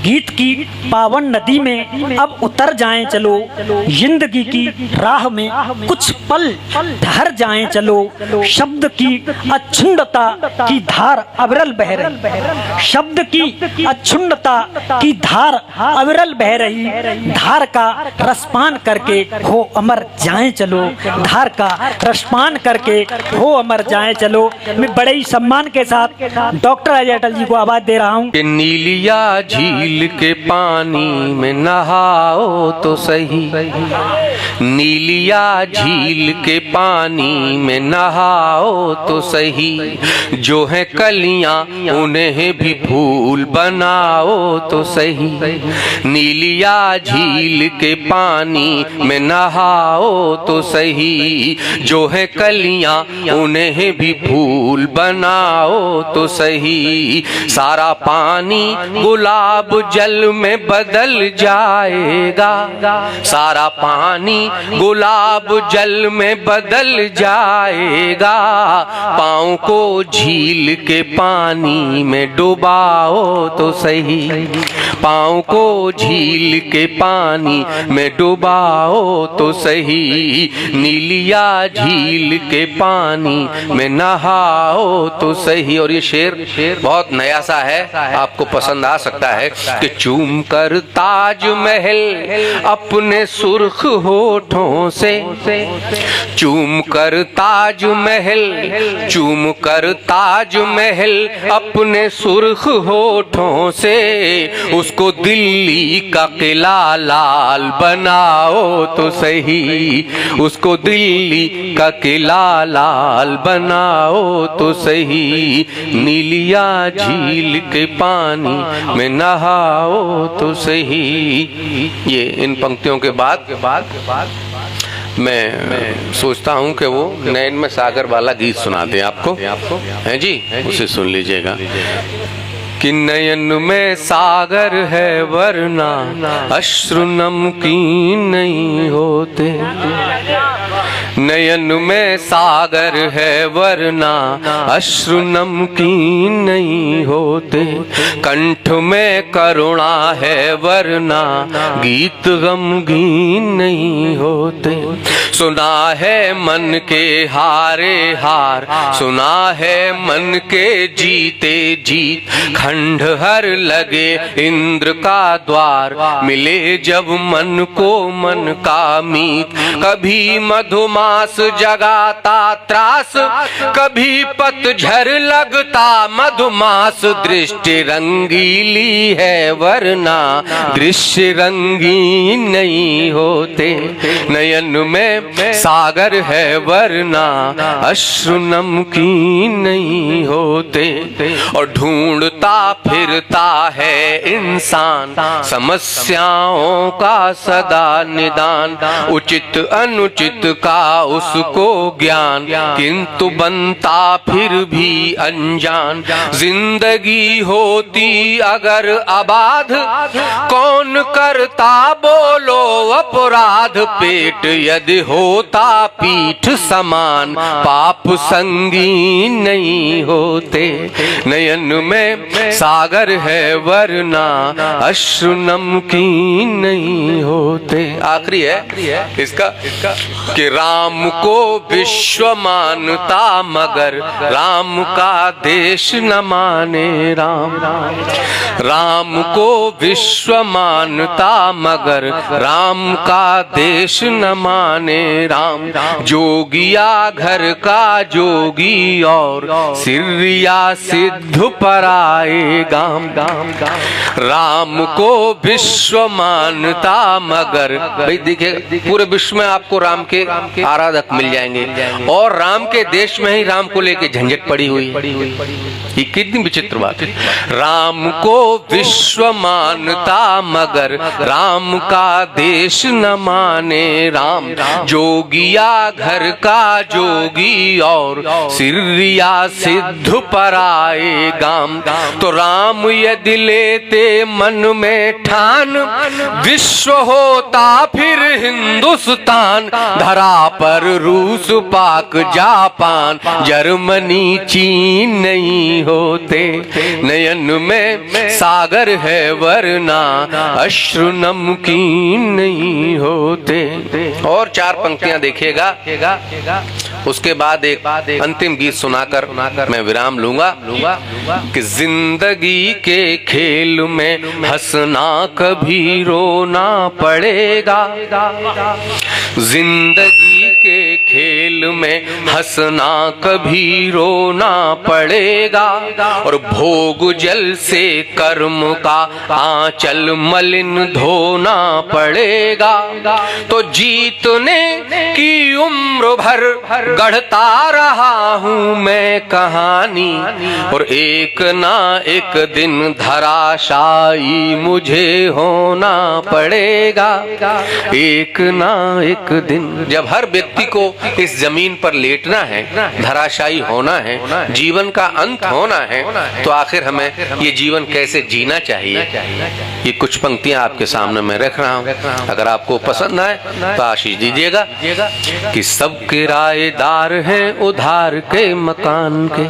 गीत की पावन नदी में अब उतर जाएं चलो, जिंदगी की राह में कुछ पल ठहर जाएं चलो। शब्द की अछूंदता की धार अविरल बह रही, शब्द की अछूंदता की धार अविरल बह रही। धार का रसपान करके हो अमर जाएं चलो, धार का रसपान करके हो अमर जाएं चलो। मैं बड़े ही सम्मान के साथ डॉक्टर अजय अटल जी को आवाज दे रहा हूँ। नीलिया झील के पानी में नहाओ तो सही, नीलिया झील के पानी में नहाओ तो सही। जो है कलियां उन्हें भी फूल बनाओ तो सही, नीलिया झील के पानी में नहाओ तो सही। जो है कलियां उन्हें भी फूल बनाओ तो सही। सारा पानी गुलाब जल में बदल जाएगा, सारा पानी गुलाब जल में बदल जाएगा। पाँव को झील के पानी में डुबाओ तो सही, पाँव को झील के पानी में डुबाओ तो सही। नीलिया झील के पानी में नहाओ तो सही। और ये शेर बहुत नया सा है, आपको पसंद आ सकता है कि चूम कर ताज महल अपने सुर्ख होठों से, चूम कर ताज महल, चूम कर ताज महल अपने सुर्ख होठों से। उसको दिल्ली का किला लाल बनाओ तो सही, उसको दिल्ली का किला लाल बनाओ तो सही। नीलिया झील के पानी में नहाओ तो सही। ये इन पंक्तियों के बाद मैं सोचता हूँ कि वो नैन में सागर वाला गीत सुना दें आपको, हैं जी, उसे सुन लीजिएगा। कि नयन में सागर है वरना अश्रु नमकीन नहीं होते, नयन में सागर है वरना अश्रु नमकीन नहीं होते। कंठ में करुणा है वरना गीत गमगीन नहीं होते। सुना है मन के हारे हार, सुना है मन के जीते जीत। खंडहर लगे इंद्र का द्वार, मिले जब मन को मन का मीत। कभी मधुमास जगाता त्रास, कभी पतझर लगता मधुमास। दृष्टि रंगीली है वरना दृश्य रंगीन नहीं होते। नयन में सागर है वरना अश्रु नमकीन नहीं होते। और ढूंढता फिरता है इंसान समस्याओं का सदा निदान। उचित अनुचित का उसको ज्ञान, किंतु बनता फिर भी अनजान। जिंदगी होती अगर आबाद, कौन करता बोलो अपराध। पेट यदि होता पीठ समान, पाप संगीन नहीं होते। नयन में सागर है वरना अश्रु नमकीन नहीं होते। आखिरी है इसका कि राम को विश्व मानता मगर राम का देश न माने राम। राम को विश्व मानता मगर राम का देश न माने राम। जोगिया घर का जोगी और सिरिया सिद्ध पराए गाम। राम को विश्व मानता मगर, भाई देखिए पूरे विश्व में आपको राम के आराधक मिल जाएंगे और राम के देश में ही राम को लेके झंझट पड़ी हुई। ये कितनी विचित्र बात है। राम को विश्व मानता मगर राम का देश न माने राम। जोगिया घर का जोगी और सिरिया सिद्ध पराए गाम। तो राम यदि लेते मन में ठान, विश्व होता फिर हिंदुस्तान। धरा पर रूस, पाक, जापान, जर्मनी, चीन नहीं होते। नयन में सागर है वरना अश्रु नमकीन नहीं होते। और 4 पंक्तियां देखिएगा, उसके बाद एक अंतिम गीत सुनाकर मैं विराम लूंगा कि जिंदगी के खेल में हंसना कभी रोना पड़ेगा। जिंदगी के खेल में हंसना कभी रोना पड़ेगा। और भोग जल से कर्म का आंचल मलिन धोना पड़ेगा। तो जीतने की उम्र भर गढ़ता रहा हूँ मैं कहानी, और एक ना एक दिन धराशायी मुझे होना पड़ेगा। एक ना एक दिन, जब हर व्यक्ति को इस जमीन पर लेटना है, धराशायी होना है, जीवन का अंत होना है, तो आखिर हमें ये जीवन कैसे जीना चाहिए, ये कुछ पंक्तियां आपके सामने मैं रख रहा हूँ। अगर आपको पसंद आए तो आशीष दीजिएगा कि सब किराएदार हैं उधार के मकान के।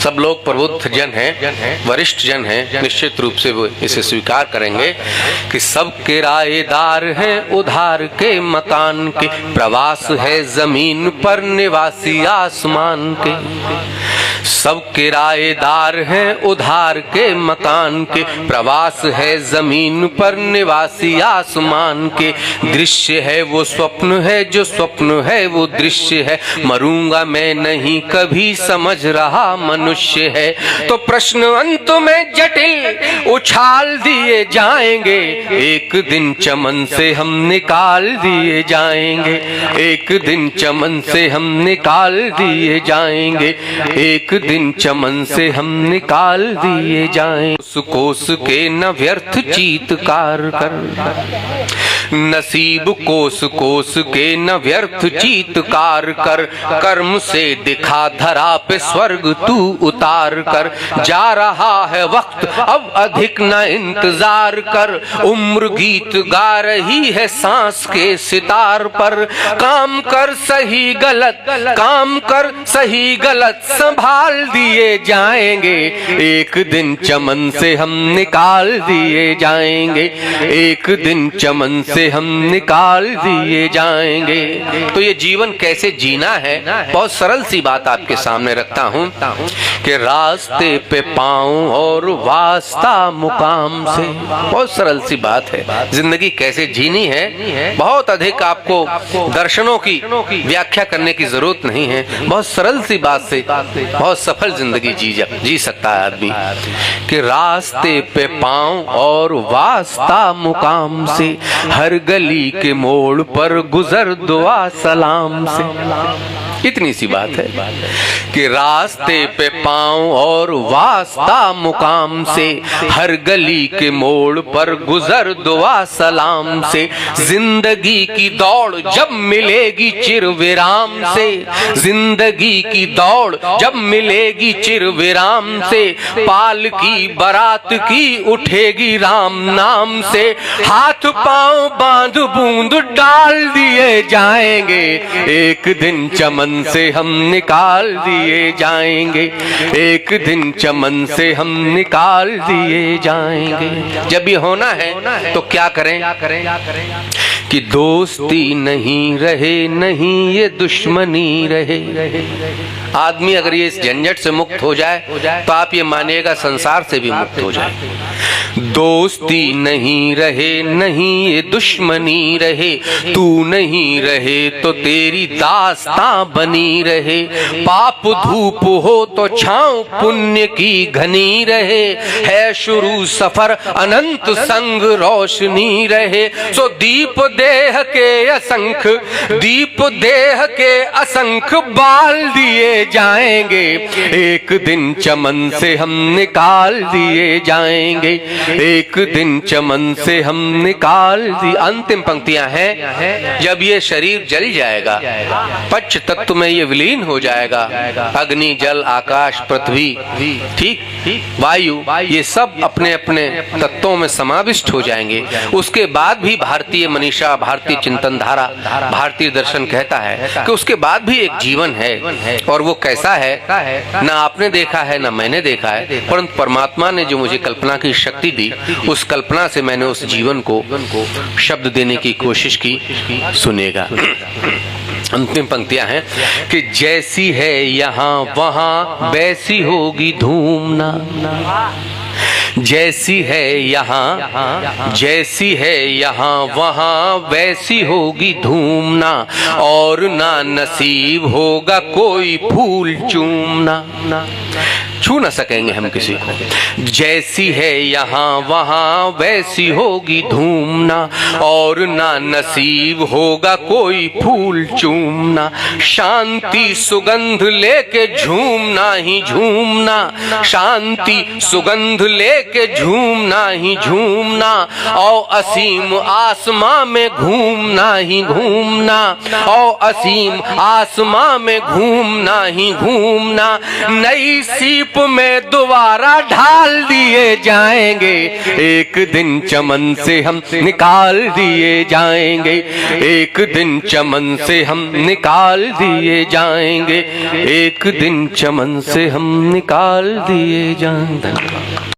सब लोग प्रबुद्ध जन हैं, वरिष्ठ जन हैं, निश्चित रूप से वो इसे स्वीकार करेंगे कि सब किराएदार हैं उधार के मकान के। प्रवास है जमीन पर निवासी आसमान के। सब किराएदार हैं उधार के मकान के। प्रवास है जमीन पर निवासी आसमान के। दृश्य है वो स्वप्न है, जो स्वप्न है वो दृश्य है। मरूंगा मैं नहीं कभी समझ रहा मनुष्य है। तो प्रश्न अंत में जटिल उछाल दिए जाएंगे। एक दिन चमन से हम निकाल दिए जाएंगे। एक दिन चमन से हम निकाल दिए जाएंगे। एक दिन चमन से हम निकाल दिए जाएं। कोस के न व्यर्थ चीत्कार कर, नसीब कोस कोस के न व्यर्थ चीत्कार कर। कर्म से दिखा धरा पे स्वर्ग तू उतार कर। जा रहा है वक्त अब अधिक न इंतजार कर। उम्र गीत गा रही है सांस के सितार पर। काम कर सही गलत, काम कर सही गलत संभाल दिए जाएंगे। एक दिन चमन से हम निकाल दिए जाएंगे। एक दिन चमन से हम निकाल दिए जाएंगे। तो ये जीवन कैसे जीना है, बहुत सरल सी बात आपके सामने रखता हूँ कि रास्ते पे पाँव और वास्ता मुकाम से। बहुत सरल सी बात है। जिंदगी कैसे जीनी है, बहुत अधिक आपको दर्शनों की व्याख्या करने की जरूरत नहीं है। बहुत सरल सी बात से बहुत सफल जिंदगी जी सकता है आदमी कि रास्ते पे पाँव और वास्ता मुकाम से। हर गली के मोड़ पर गुजर दुआ सलाम से। इतनी सी बात है कि रास्ते पे पाँव और वास्ता मुकाम से। हर गली के मोड़ पर गुजर दुआ सलाम से। जिंदगी की दौड़ जब मिलेगी चिर विराम से। जिंदगी की दौड़ जब मिलेगी चिर विराम से। पाल की बारात की उठेगी राम नाम से। हाथ पांव बांध बूंद डाल दिए जाएंगे। एक दिन चमन से हम निकाल दिए जाएंगे। एक दिन चमन से हम निकाल दिए जाएंगे। जब ये होना है तो क्या करें कि दोस्ती नहीं रहे, नहीं ये दुश्मनी रहे। आदमी अगर ये इस झंझट से मुक्त हो जाए तो आप ये मानिएगा संसार से भी मुक्त हो जाए। दोस्ती नहीं रहे, नहीं ये दुश्मनी रहे। तू नहीं रहे तो तेरी दास्तां बनी रहे। पाप धूप हो तो छांव पुण्य की घनी रहे। है शुरू सफर अनंत संग रोशनी रहे। सो दीप देह के असंख, दीप देह के असंख बाल दिए जाएंगे। एक दिन चमन से हम निकाल दिए जाएंगे। एक दिन चमन से हम निकाल दी। अंतिम पंक्तियां हैं, जब ये शरीर जल जाएगा, पंच तत्व में ये विलीन हो जाएगा, अग्नि जल आकाश पृथ्वी ठीक वायु ये सब अपने अपने तत्वों में समाविष्ट हो जाएंगे। उसके बाद भी भारतीय मनीषा, भारतीय चिंतन धारा, भारतीय दर्शन कहता है कि उसके बाद भी एक जीवन है, और वो कैसा है ना आपने देखा है ना मैंने देखा है, परंतु परमात्मा ने जो मुझे कल्पना की शक्ति दी, उस कल्पना से मैंने उस जीवन को शब्द देने की कोशिश की। सुनेगा। अंतिम पंक्तियां हैं कि जैसी है यहाँ वहाँ वैसी होगी धूम ना, जैसी है यहाँ, जैसी है यहाँ वहाँ वैसी होगी धूम ना, और ना नसीब होगा कोई फूल चूमना। छू न सकेंगे हम किसी को। जैसी है यहाँ वहाँ वैसी होगी धूम ना, और ना नसीब होगा कोई फूल चूमना। शांति सुगंध लेके झूमना ही झूमना, शांति सुगंध लेके झूमना ही झूमना, और असीम आसमां में घूमना ही घूमना, और असीम आसमां में घूमना ही घूमना। नई सीप में दोबारा ढाल दिए जाएंगे, एक दिन चमन से हम निकाल दिए जाएंगे, एक दिन चमन से हम निकाल दिए जाएंगे, एक दिन चमन से हम निकाल दिए जाएंगे।